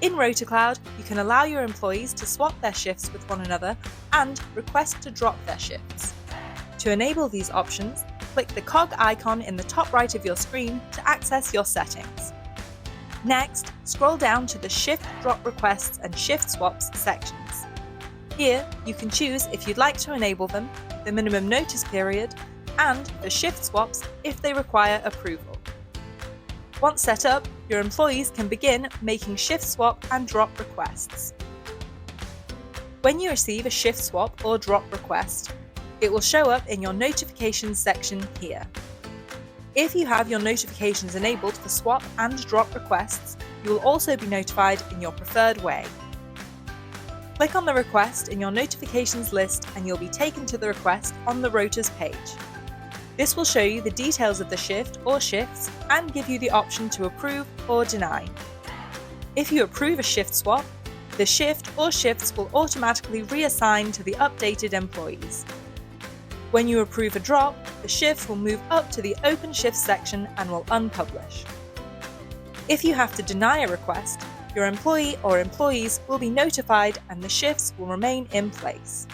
In RotaCloud, you can allow your employees to swap their shifts with one another and request to drop their shifts. To enable these options, click the cog icon in the top right of your screen to access your settings. Next, scroll down to the Shift Drop Requests and Shift Swaps sections. Here, you can choose if you'd like to enable them, the minimum notice period, and the shift swaps if they require approval. Once set up, your employees can begin making shift swap and drop requests. When you receive a shift swap or drop request, it will show up in your notifications section here. If you have your notifications enabled for swap and drop requests, you will also be notified in your preferred way. Click on the request in your notifications list and you'll be taken to the request on the Rotas page. This will show you the details of the shift or shifts and give you the option to approve or deny. If you approve a shift swap, the shift or shifts will automatically reassign to the updated employees. When you approve a drop, the shift will move up to the Open Shifts section and will unpublish. If you have to deny a request, your employee or employees will be notified and the shifts will remain in place.